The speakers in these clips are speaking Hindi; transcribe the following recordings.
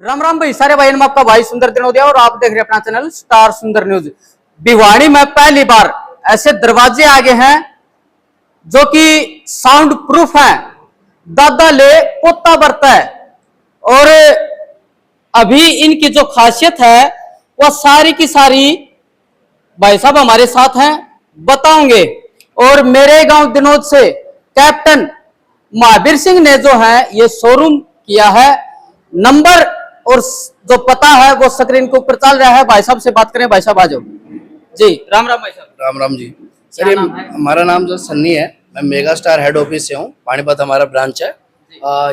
राम राम भाई सारे भाई, आपका भाई सुंदर दिनोदिया और आप देख रहे हैं अपना चैनल स्टार सुंदर न्यूज। भिवाड़ी में पहली बार ऐसे दरवाजे आगे हैं जो कि साउंड प्रूफ हैं। दादा ले पोता बरता है। और अभी इनकी जो खासियत है वह सारी की सारी भाई साहब हमारे साथ हैं, बताओगे। और मेरे गांव दिनोद से कैप्टन महावीर सिंह ने जो है ये शोरूम किया है। नंबर और जो पता है वो स्क्रीन के ऊपर चल रहा है। भाई साहब से बात करें। भाई साहब आ जाओ जी। राम राम भाई साहब। राम राम जी। सर ये हमारा नाम जो सन्नी है, मैं मेगा स्टार हेड ऑफिस से हूँ, पानीपत हमारा ब्रांच है।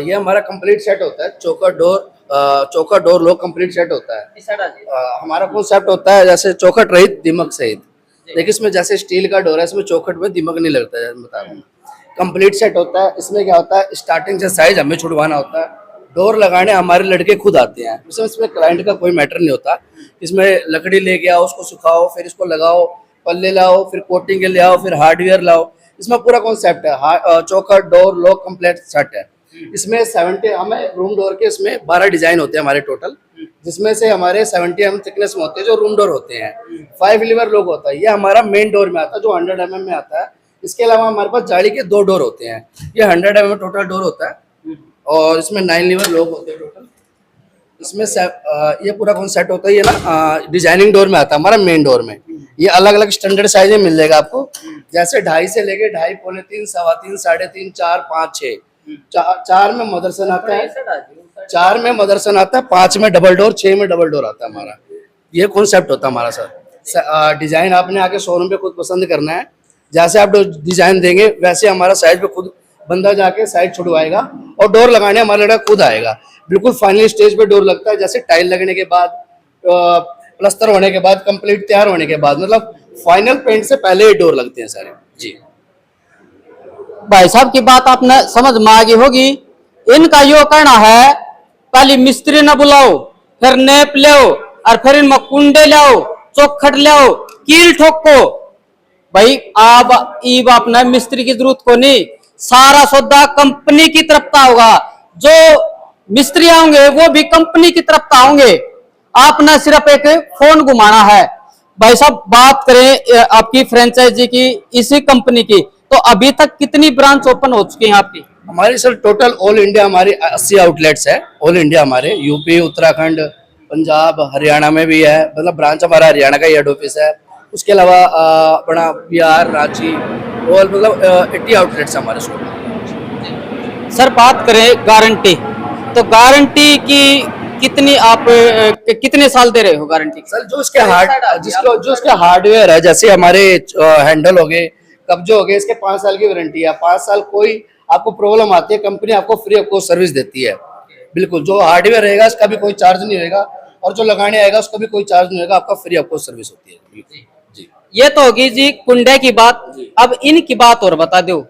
ये हमारा कंप्लीट सेट होता है, चौका डोर लॉक कंप्लीट सेट होता है। हमारा कॉन्सेप्ट होता है जैसे चौखट रहित दिमक सहित। देखिए इसमें जैसे स्टील का डोर है, इसमें चौखट में दिमक नहीं लगता है, बता रहा हूँ। कंप्लीट सेट होता है। इसमें क्या होता है, स्टार्टिंग से साइज हमें छुड़वाना होता है। डोर लगाने हमारे लड़के खुद आते हैं। इसमें क्लाइंट का कोई मैटर नहीं होता। इसमें लकड़ी लेके आओ, उसको सुखाओ, फिर इसको लगाओ, पल्ले लाओ, फिर कोटिंग के ले आओ, फिर हार्डवेयर लाओ। इसमें पूरा कॉन्सेप्ट है। चौखट डोर लॉक कंप्लीट सेट है। इसमें 70 हमें रूम डोर के इसमें 12 डिजाइन होते हैं हमारे टोटल, जिसमें से हमारे 70 mm थिकनेस में होते हैं जो रूम डोर होते हैं। 5 लीवर लॉक होता है, ये हमारा मेन डोर में आता है जो 100 mm में आता है। इसके अलावा हमारे पास जाली के 2 डोर होते हैं, ये 100 mm टोटल डोर होता है। और इसमें 9 लीवर लॉक होते हैं टोटल। इसमें ये पूरा कॉन्सेप्ट होता है। ये ना डिजाइनिंग डोर में आता है हमारा मेन डोर में। ये अलग अलग स्टैंडर्ड साइज में मिल जाएगा आपको, जैसे 2.5 से लेके 2.5, 2.25, 3.25, 3.5, 4, 5, 6। 4 में मदरसन आता है, 4 में मदरसन आता है, 5 में डबल डोर, 6 में डबल डोर आता है हमारा। ये कॉन्सेप्ट होता है हमारा सर। डिजाइन आपने आके शोरूम पे खुद पसंद करना है। जैसे आप डिजाइन देंगे वैसे हमारा साइज पे खुद बंदा जाके साइज छुड़वाएगा और डोर लगाने हमारा लड़का खुद आएगा। बिल्कुल फाइनल स्टेज पे डोर लगता है, जैसे टाइल लगने के बाद, प्लस्तर होने के बाद, कंप्लीट तैयार होने के बाद, मतलब फाइनल पेंट से पहले ही डोर लगते हैं सारे जी। भाई साहब की बात आपने समझ में आ गई होगी। इनका यो कहना है पहले मिस्त्री न बुलाओ, फिर नेप लो, और फिर इनमें कुंडे लाओ, चौखट लाओ, कील ठोको। भाई आप ईब आपने मिस्त्री की जरूरत को नहीं, सारा सौदा कंपनी की तरफ का होगा। जो मिस्त्री आएंगे वो भी कंपनी की तरफ का होंगे। आपने सिर्फ एक फोन घुमाना है। भाई साहब बात करें आपकी फ्रेंचाइजी की, इसी कंपनी की, तो अभी तक कितनी ब्रांच ओपन हो चुकी हैं आपकी? हमारी सर टोटल ऑल इंडिया हमारी 80 आउटलेट्स है। ऑल इंडिया हमारे यूपी, उत्तराखंड, पंजाब, हरियाणा में भी है। मतलब ब्रांच हमारा हरियाणा का हेड ऑफिस है। उसके अलावा अपना बिहार, रांची, और मतलब 80 आउटलेट्स हमारे शोरूम। सर बात करें गारंटी, तो गारंटी की कितनी आप कितने साल दे रहे हो गारंटी? सर जो इसके हार्डवेयर है, जैसे हमारे हैंडल हो गए, कब्जे हो गए, इसके 5 साल की वारंटी है। 5 साल कोई आपको प्रॉब्लम आती है, कंपनी आपको फ्री ऑफ कॉस्ट सर्विस देती है। बिल्कुल जो हार्डवेयर रहेगा उसका भी कोई चार्ज नहीं रहेगा, और जो लगाने आएगा उसका भी कोई चार्ज नहीं रहेगा, आपका फ्री ऑफ कॉस्ट सर्विस होती है जी। ये तो होगी जी कुंडे की बात। अब इनकी बात और बता दो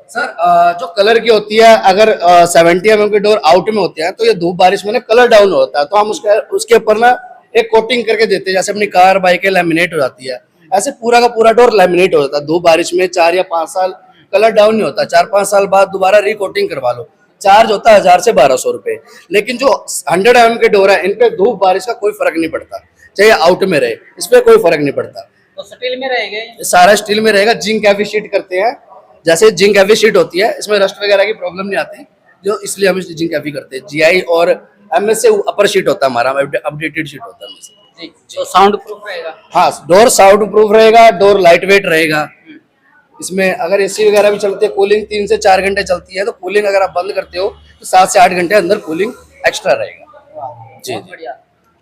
सर। जो कलर की होती है, अगर 70 mm की डोर आउट में होते हैं तो ये धूप बारिश में ना कलर डाउन होता है, तो हम उसके ऊपर ना एक कोटिंग करके देते हैं। जैसे अपनी कार बाइक लैमिनेट हो जाती है, ऐसे पूरा का पूरा डोर लैमिनेट हो जाता है। धूप बारिश में 4 या 5 साल कलर डाउन नहीं होता, 4-5 साल बाद दोबारा रिकोटिंग करवा लो। चार्ज होता है 1000 से 1200 रुपए। लेकिन जो 100 mm के डोर है, इन पे धूप बारिश का कोई फर्क नहीं पड़ता, चाहे आउट में रहे, इस पे कोई फर्क नहीं पड़ता। तो स्टील में रहेगा, सारा स्टील में रहेगा। जिंक एफी शीट करते हैं, जैसे जिंक एफी शीट होती है, इसमें रस्ट वगैरह की प्रॉब्लम नहीं आती, जो इसलिए हम जिंक एफी करते हैं। जीआई और एमएस से अपर शीट होता है हमारा, अपडेटेड शीट होता है। तो साउंड प्रूफ रहेगा। हाँ, डोर साउंड प्रूफ रहेगा, डोर लाइट वेट रहेगा। इसमें अगर एसी वगैरह भी चलती है, कूलिंग 3 से 4 घंटे चलती है, तो कूलिंग अगर आप बंद करते हो तो 7 से 8 घंटे अंदर कूलिंग एक्स्ट्रा रहेगा जी।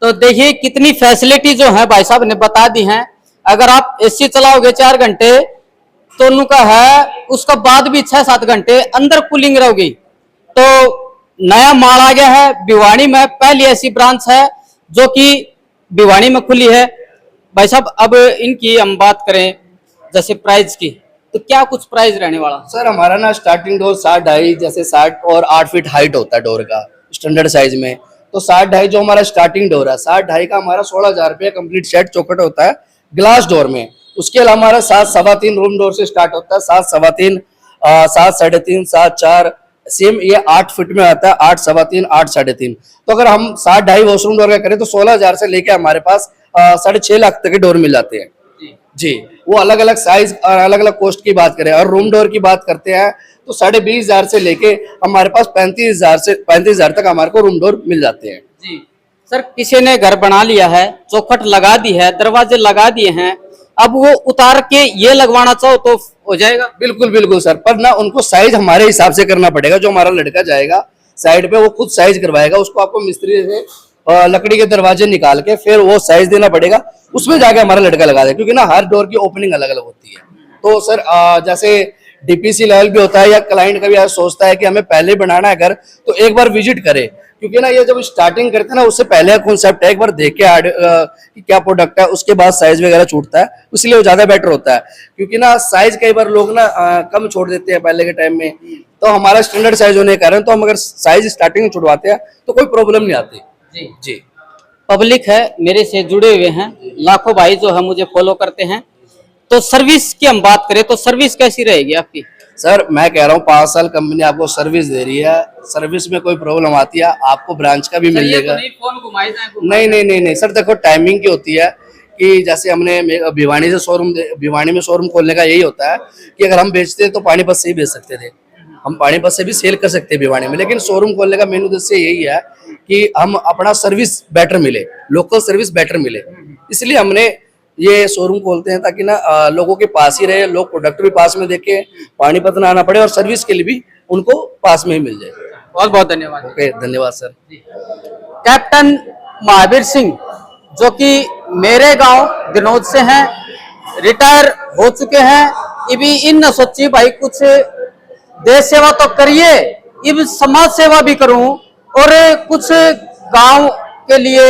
तो देखिए कितनी फैसिलिटी जो है भाई साहब ने बता दी हैं। अगर आप एसी चलाओगे 4 घंटे तो उनका है, उसका बाद भी 6-7 घंटे अंदर कूलिंग रहोगी। तो नया माल आ गया है। भिवाड़ी में पहली ऐसी ब्रांच है जो कि भिवाड़ी में खुली है। भाई साहब अब इनकी हम बात करें जैसे प्राइस की, तो क्या कुछ प्राइस रहने वाला? सर हमारा ना स्टार्टिंग डोर 60-2.5, जैसे 60 और 8 फीट हाइट होता है डोर का स्टैंडर्ड साइज में। तो 60-2.5 जो हमारा स्टार्टिंग डोर है, 60-2.5 का हमारा 16,000 रुपये कंप्लीट सेट चौखट होता है ग्लास डोर में। उसके अलावा हमारा 7-3.25 रूम डोर से स्टार्ट होता है, 7-3.25, 7-3.5, 7-4, सेम ये 8 फीट में आता है, 8, 3.25, 8, 3.5। तो अगर हम 7.5 वॉशरूम डोर का करें तो 16,000 से लेके हमारे पास 6.5 लाख तक के डोर मिल जाते हैं जी। वो अलग अलग साइज और अलग अलग कॉस्ट की बात करें, और रूम डोर की बात करते हैं तो 20,500 से लेके हमारे पास 35,000 तक हमारे को रूम डोर मिल जाते हैं जी। सर, किसी ने घर बना लिया है, चौखट लगा दी है, दरवाजे लगा दिए हैं, अब वो उतार के ये लगवाना चाहो तो हो जाएगा? बिल्कुल बिल्कुल सर, पर ना उनको साइज हमारे हिसाब से करना पड़ेगा। जो हमारा लड़का जाएगा साइड पे वो खुद साइज करवाएगा, उसको आपको मिस्त्री से लकड़ी के दरवाजे निकाल के फिर वो साइज देना पड़ेगा, उसमें जाके हमारा लड़का लगा देगा। क्योंकि ना हर डोर की ओपनिंग अलग अलग होती है। तो सर जैसे डीपीसी लेवल भी होता है या क्लाइंट का भी ऐसा सोचता है कि हमें पहले बनाना है घर, तो एक बार विजिट करे। क्योंकि ना ये जब स्टार्टिंग करते हैं ना, उससे पहले कॉन्सेप्ट है एक बार देख के कि क्या प्रोडक्ट है, उसके बाद साइज वगैरह छूटता है, इसलिए वो ज्यादा बेटर होता है। क्योंकि ना साइज कई बार लोग ना कम छोड़ देते हैं पहले के टाइम में, तो हमारा स्टैंडर्ड साइज होने के कारण तो हम अगर साइज स्टार्टिंग में छुड़वाते हैं तो कोई प्रॉब्लम नहीं आती जी जी। पब्लिक है मेरे से जुड़े हुए हैं, लाखों भाई जो है मुझे फॉलो करते हैं, तो सर्विस की हम बात करें तो सर्विस कैसी रहेगी आपकी? सर मैं कह रहा हूँ 5 साल कंपनी आपको सर्विस दे रही है, सर्विस में कोई प्रॉब्लम आती है आपको ब्रांच का भी मिलेगा। नहीं नहीं नहीं नहीं सर, देखो टाइमिंग की होती है कि जैसे हमने भिवानी से भिवानी में शोरूम खोलने का यही होता है कि अगर हम बेचते हैं तो पानीपत से ही बेच सकते थे, हम पानीपत से भी सेल कर सकते हैं भिवानी में, लेकिन शोरूम खोलने का मेन उद्देश्य यही है कि हम अपना सर्विस बेटर मिले, लोकल सर्विस बेटर मिले, इसलिए हमने ये शोरूम खोलते हैं ताकि ना लोगों के पास ही रहे, लोग प्रोडक्ट भी पास में देखे, पानीपत ना आना पड़े और सर्विस के लिए भी उनको पास में ही मिल जाए। बहुत बहुत धन्यवाद। ओके, धन्यवाद सर। कैप्टन महावीर सिंह जो कि मेरे गांव दिनोद से हैं, रिटायर हो चुके हैं, इभी इन न सोची भाई कुछ देश सेवा तो करिए, इब समाज सेवा भी करूं और कुछ गांव के लिए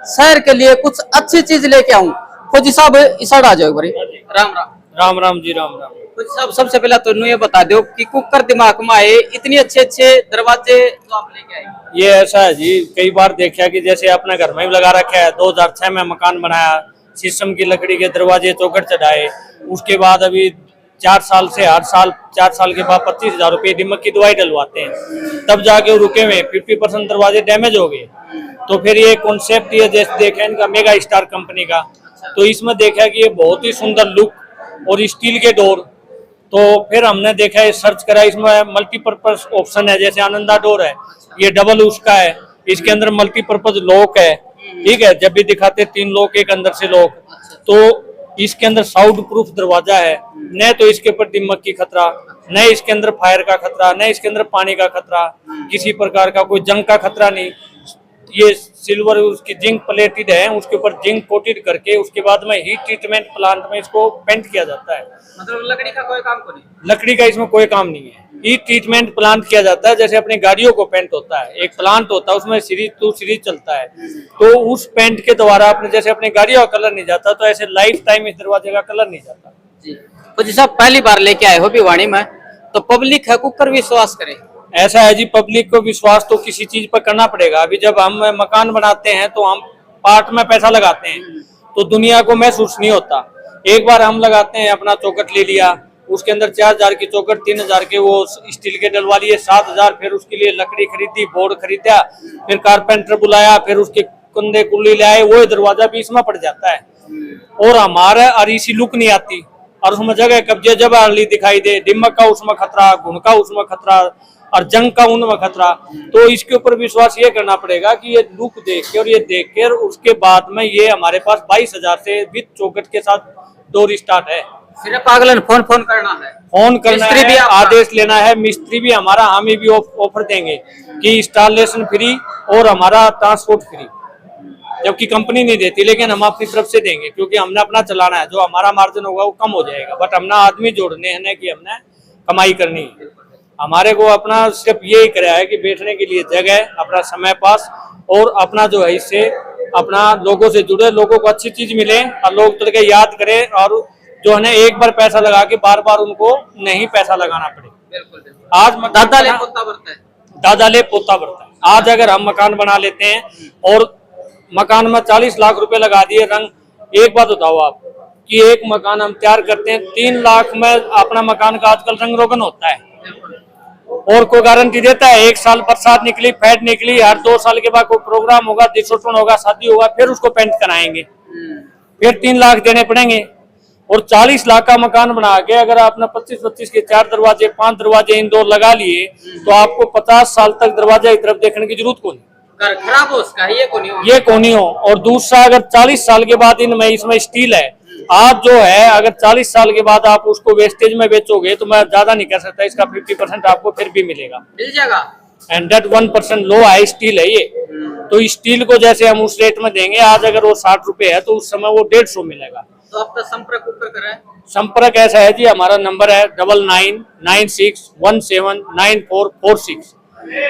शहर के लिए कुछ अच्छी चीज लेके आऊं। फौजी साहब इसाड़ आ जाओ एक बारी। राम राम। राम राम जी, राम राम। फौजी साहब सबसे पहला तो ये बता दो कि कुकर दिमाग में आए इतने अच्छे अच्छे दरवाजे जो आप लेके आए? ये ऐसा है जी, कई बार देखा कि जैसे अपने घर में भी लगा रखा है, 2006 में मकान बनाया, शीशम की लकड़ी के दरवाजे चौखट चढ़ाए, उसके बाद अभी 4 साल से 4 साल के बाद 25,000 रुपये दीमक की दवाई डलवाते हैं, तब जाके रुके हुए 50% दरवाजे डैमेज हो गए। तो फिर ये कॉन्सेप्ट ये जैसे देखा इनका मेगा स्टार कंपनी का, तो इसमें देखा कि ये बहुत ही सुंदर लुक और स्टील के डोर, तो फिर हमने देखा ये सर्च करा, इसमें मल्टीपर्पज ऑप्शन है, जैसे आनंदा डोर है, ये डबल उसका है, इसके अंदर मल्टीपर्पज लॉक है, ठीक है, जब भी दिखाते 3 लॉक एक अंदर से लॉक, तो इसके अंदर साउंड प्रूफ दरवाजा है, न तो इसके ऊपर दीमक की खतरा, न इसके अंदर फायर का खतरा, न इसके अंदर पानी का खतरा, किसी प्रकार का कोई जंग का खतरा नहीं। ये सिल्वर उसकी जिंक प्लेटेड है, उसके ऊपर जिंक कोटेड करके उसके बाद में हीट ट्रीटमेंट प्लांट में इसको पेंट किया जाता है। मतलब लकड़ी का कोई काम को नहीं? लकड़ी का इसमें कोई काम नहीं है, हीट ट्रीटमेंट प्लांट किया जाता है, जैसे अपनी गाड़ियों को पेंट होता है, एक प्लांट होता है उसमें सीरीज टू सीरीज चलता है, तो उस पेंट के द्वारा अपने जैसे अपनी गाड़ियों का कलर नहीं जाता, तो ऐसे लाइफ टाइम इस दरवाजे का कलर नहीं जाता जी। तो जी साहब पहली बार लेके आए हो भिवानी में, तो पब्लिक है कुकर विश्वास करे? ऐसा है जी, पब्लिक को विश्वास तो किसी चीज पर करना पड़ेगा। अभी जब हम मकान बनाते हैं तो हम पार्ट में पैसा लगाते हैं, तो दुनिया को महसूस नहीं होता। एक बार हम लगाते हैं, अपना चौखट ले लिया, उसके अंदर 4,000 की चौखट, 3,000 के वो स्टील के डलवा लिए, 7,000 फिर उसके लिए लकड़ी खरीदी, बोर्ड खरीदा, फिर कारपेंटर बुलाया, फिर उसके कुंदे कुल्ली लाए, वो दरवाजा भी इसमें पड़ जाता है और हमारा अरीसी लुक नहीं आती, और उसमें जगह कब्जे जब अर्ली दिखाई दे, दिमक का उसमें खतरा, घुन का उसमें खतरा और जंग का उनमें खतरा। तो इसके ऊपर विश्वास ये करना पड़ेगा कि ये लुक देख के और ये देख के उसके बाद में ये हमारे पास 22,000 से विद चौखट के साथ डोर स्टार्ट है। सिर्फ अगले फोन करना है, फोन करना मिस्त्री है, भी आदेश लेना है, मिस्त्री भी हमारा, हमें भी ऑफर देंगे कि इंस्टॉलेशन फ्री और हमारा ट्रांसपोर्ट फ्री, जबकि कंपनी नहीं देती, लेकिन हम अपनी तरफ से देंगे, क्योंकि हमने अपना चलाना है, जो हमारा मार्जिन होगा वो कम हो जाएगा, बट हमने आदमी जोड़ने हैं कि हमने कमाई करनी है। हमारे को अपना सिर्फ यही कराया है कि बैठने के लिए जगह, अपना समय पास और अपना जो है इससे अपना लोगों से जुड़े, लोगों को अच्छी चीज मिले और लोग तो याद करें, और जो है एक बार पैसा लगा के बार बार उनको नहीं पैसा लगाना पड़े। बिल्कुल। आज दादा ले पोता बढ़ता है, दादा ले पोता बढ़ता है। आज अगर हम मकान बना लेते हैं और मकान में 40 लाख रुपए लगा दिए रंग, एक बात बताओ आप कि एक मकान हम तैयार करते हैं 3 लाख में अपना मकान का आजकल रंग रोगन होता है, और कोई गारंटी देता है 1 साल बरसात निकली, फैट निकली, हर 2 साल के बाद कोई प्रोग्राम होगा, डिसोटन होगा, शादी होगा, फिर उसको पेंट कराएंगे, फिर 3 लाख देने पड़ेंगे। और 40 लाख का मकान बना के अगर आपने 25-25 के 4 दरवाजे 5 दरवाजे इंडोर लगा लिए तो आपको 50 साल तक दरवाजा की तरफ देखने की जरूरत कौन, घर खराब हो उसका ये कौन हो, ये कौन ही हो। और दूसरा अगर 40 साल के बाद इनमें इसमें स्टील है, आप जो है अगर 40 साल के बाद आप उसको वेस्टेज में बेचोगे तो मैं ज्यादा नहीं कह सकता, इसका 50% आपको फिर भी मिलेगा, मिल जाएगा। एंड डेट 1% लो है स्टील है ये। तो स्टील को जैसे हम उस रेट में देंगे, आज अगर वो 60 रुपए है तो उस समय वो 150 मिलेगा। तो आपका संपर्क ऊपर करें। संपर्क ऐसा है जी, हमारा नंबर है 9996179446।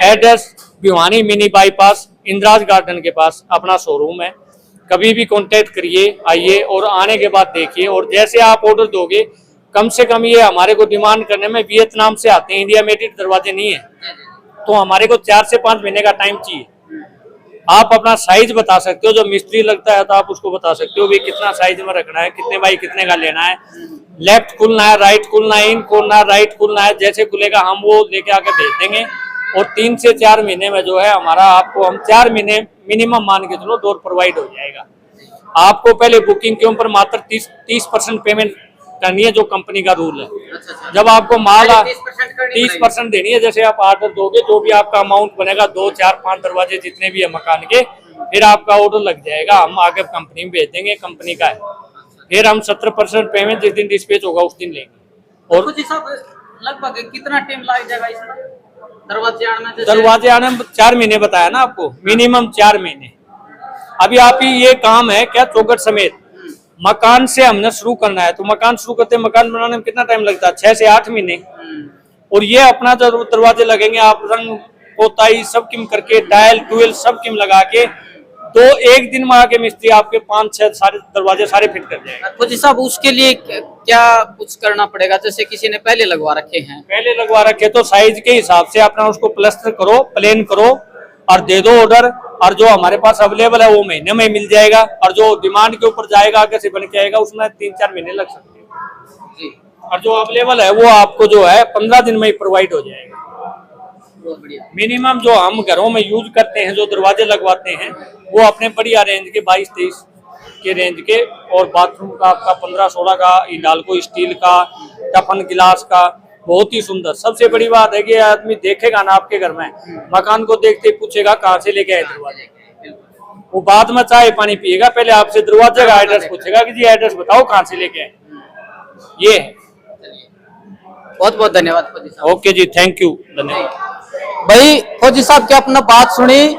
Address Bhiwani mini bypass Indira's garden के पास अपना शोरूम है। कभी भी कांटेक्ट करिए, आइए और आने के बाद देखिए। और जैसे आप ऑर्डर दोगे, कम से कम ये हमारे को डिमांड करने में वियतनाम से आते हैं, इंडिया मेड दरवाजे नहीं है, तो हमारे को 4 से 5 महीने का टाइम चाहिए। आप अपना साइज बता सकते हो, जो मिस्त्री लगता है तो आप उसको बता सकते हो भी कितना साइज में रखना है, कितने बाई कितने का लेना है, लेफ्ट खुलना है, राइट खुलना है, इन खोलना है, राइट खुलना है, जैसे खुलेगा हम वो लेके आके भेज देंगे। और 3 से 4 महीने में जो है हमारा, आपको हम 4 महीने मिनिमम मान के चलो डोर प्रोवाइड हो जाएगा। आपको पहले बुकिंग के ऊपर मात्र 30% पेमेंट करनी है, जो कंपनी का रूल है। जब आपको माल 30% देनी है, जैसे आप ऑर्डर दोगे, जो भी आपका अमाउंट बनेगा 2, 4, 5 दरवाजे जितने भी है मकान के, फिर आपका ऑर्डर लग जाएगा, हम आगे कंपनी में भेज देंगे, कंपनी का है। फिर हम 70% पेमेंट जिस दिन डिस्पैच होगा उस दिन लेंगे। और कुछ हिसाब लगभग कितना टाइम लग जाएगा इसमें दरवाजे आने में? दरवाजे आने में 4 महीने बताया ना आपको, मिनिमम 4 महीने। अभी आप ही ये काम है क्या, चौखट समेत मकान से हमने शुरू करना है, तो मकान शुरू करते, मकान बनाने में कितना टाइम लगता है? 6 से 8 महीने। और ये अपना जो दरवाजे लगेंगे, आप रंग पोताई सब किम करके, टाइल ट्यूल सब किम लगा के, तो 1 दिन में आके मिस्त्री आपके 5-6 सारे दरवाजे सारे फिट कर जाएगा। कुछ हिसाब उसके लिए क्या कुछ करना पड़ेगा? जैसे किसी ने पहले लगवा रखे हैं, पहले लगवा रखे तो साइज के हिसाब से अपना उसको प्लास्टर करो, प्लेन करो और दे दो ऑर्डर। और जो हमारे पास अवेलेबल है वो महीने में मिल जाएगा, और जो डिमांड के ऊपर जाएगा आगे से बन के आएगा उसमें 3-4 महीने लग सकते हैं। और जो अवेलेबल है वो आपको जो है 15 दिन में ही प्रोवाइड हो जाएगा। बहुत बढ़िया। मिनिमम जो हम घरों में यूज करते हैं, जो दरवाजे लगवाते हैं, वो अपने बढ़िया रेंज के 22-23 के रेंज के, और बाथरूम का आपका 15-16 का, हिंडाल्को स्टील का, टफन गिलास का, बहुत ही सुंदर। सबसे बड़ी बात है कि आदमी देखेगा ना आपके घर में, मकान को देखते पूछेगा कहाँ से लेके आए दरवाजे, वो बाद में चाय पानी पिएगा, पहले आपसे दरवाजे का एड्रेस पूछेगा कि जी एड्रेस बताओ कहाँ से लेके आए। ये है। बहुत बहुत धन्यवाद फौजी साहब। ओके जी, थैंक यू, धन्यवाद। भाई फौजी साहब की अपना बात सुनी,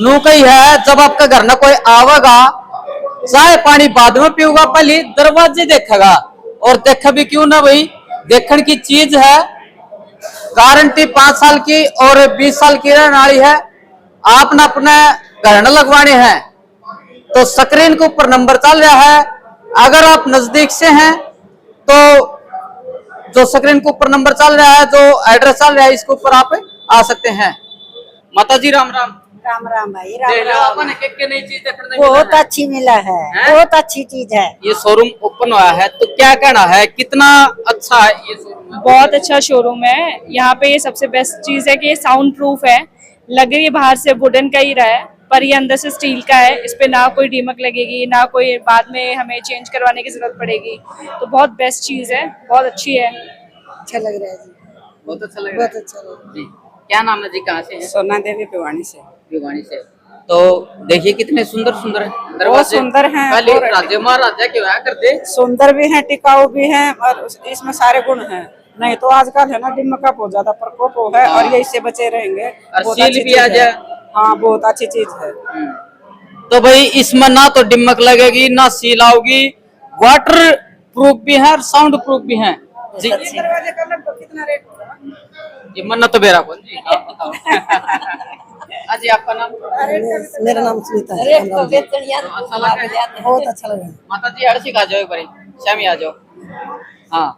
नू कही है जब आपका घर ना कोई आवेगा, चाय पानी बाद में पीऊंगा, पहले दरवाजे देखेगा। और देखा भी क्यों ना भाई, देखने की चीज है, गारंटी 5 साल की और 20 साल की रहने वाली है। आपने अपने घर न लगवाने हैं तो स्क्रीन के ऊपर नंबर चल रहा है, अगर आप नजदीक से हैं तो जो स्क्रीन के ऊपर नंबर चल रहा है, जो एड्रेस चल रहा है, इसके ऊपर आप आ सकते हैं। माता जी राम राम। राम राम भाई, देख लो राम अपन राम। एक नई चीज देखने बहुत अच्छी मिला है, बहुत अच्छी चीज है। ये शोरूम ओपन हुआ है तो क्या कहना है, कितना अच्छा है ये शोरूम? बहुत अच्छा शोरूम है। यहाँ पे ये सबसे बेस्ट चीज है कि ये साउंड प्रूफ है। लगे ये बाहर से वुडन का ही रहा है, पर ये अंदर से स्टील का है। इस पे ना कोई दीमक लगेगी, ना कोई बाद में हमें चेंज करवाने की जरूरत पड़ेगी। तो बहुत बेस्ट चीज है, बहुत अच्छी है। अच्छा लग रहा है जी, बहुत अच्छा लग रहा बहुत है अच्छा लग रहा है। जी। क्या नाम है जी, कहाँ से हैं? सोना देवी भिवानी से। भिवानी से। तो देखिए कितने सुंदर सुंदर दरवाजे, सुंदर हैं। पहले और राजे महाराजा के हुआ करते। सुंदर भी हैं, टिकाऊ भी हैं, और इसमें सारे गुण हैं। नहीं तो आजकल है ना दिमाग का बहुत ज्यादा प्रकोप है, और ये इससे बचे रहेंगे। और बहुत सील अच्छी भी आ चीज है। जाए। हाँ, बहुत अच्छी चीज है। तो भाई इसमें ना तो डिमक लगेगी, ना सील आओगी, वाटर प्रूफ भी है और साउंड प्रूफ भी है जी। दरवाजे का लगभग कितना रेट होगा? ये मन्ना तो बेरा कौन जी, आप बताओ। अजी आपका नाम? मेरा नाम सुनीता है। अच्छा लग रहा है। बहुत अच्छा लगा। माता जी हड़सी आ जाओ एक बारी, शामी आ जाओ। हाँ,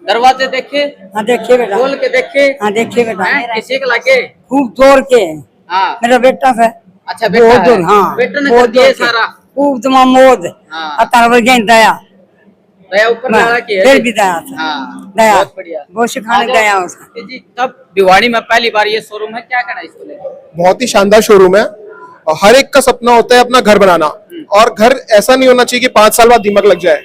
दरवाजे देखे, हाँ देखिए बेटा, खोल के देखे, हाँ देखिए बेटा, हैं, किसी के लगे? खूब जोर के। हाँ, मेरा बेटा है। अच्छा बेटा बहुत है। जोर, हाँ बेटा ने बहुत कर दिया जोर के। सारा। खूब तमाम मोद हाँ। अतार वर्गे दया। दया ऊपर वाला की है फिर जी। भी दया था। हाँ दया बहुत बढ़िया। वो सिखाने आज दया उसका। जी तब भिवाड़ी में पहली बार ये शोरूम है, क्या कहना है इसको लेकर? बहुत ही शानदार शोरूम है। और हर एक का सपना होता है अपना घर बनाना, और घर ऐसा नहीं होना चाहिए कि 5 साल बाद दीमक लग जाए।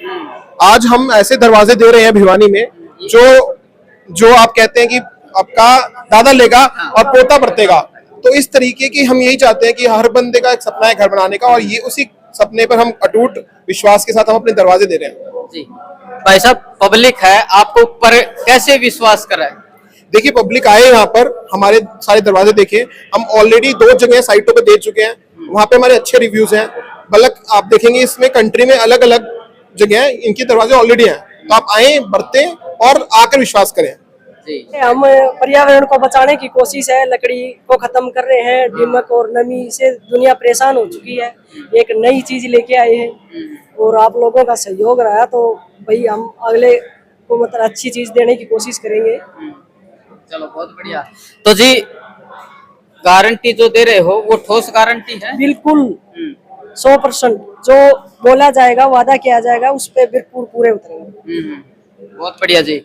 आज हम ऐसे दरवाजे दे रहे हैं भिवानी में जो आप कहते हैं कि आपका दादा लेगा और पोता बरतेगा। तो इस तरीके की हम यही चाहते हैं कि हर बंदे का एक सपना है घर बनाने का, और ये उसी सपने पर हम अटूट विश्वास के साथ हम अपने दरवाजे दे रहे हैं। जी भाई साहब, पब्लिक है आपको ऊपर कैसे विश्वास कराए? देखिए, पब्लिक आए यहाँ पर, हमारे सारे दरवाजे देखे। हम ऑलरेडी 2 जगह साइटों पे दे चुके हैं, वहाँ पे हमारे अच्छे रिव्यूज हैं। बल्कि आप देखेंगे इसमें कंट्री में अलग अलग जगह इनके दरवाजे ऑलरेडी हैं। तो आप आए, बरतें और आकर विश्वास करें। हम पर्यावरण को बचाने की कोशिश है, लकड़ी को खत्म कर रहे हैं। दीमक और नमी से दुनिया परेशान हो चुकी है, एक नई चीज लेके आए हैं और आप लोगों का सहयोग रहा तो भाई हम अगले को मतलब अच्छी चीज देने की कोशिश करेंगे। चलो बहुत बढ़िया। तो जी गारंटी जो दे रहे हो वो ठोस गारंटी है? बिल्कुल 100% जो बोला जाएगा, वादा किया जाएगा, उस पर बिल्कुल पूरे उतरेंगे। बहुत बढ़िया जी।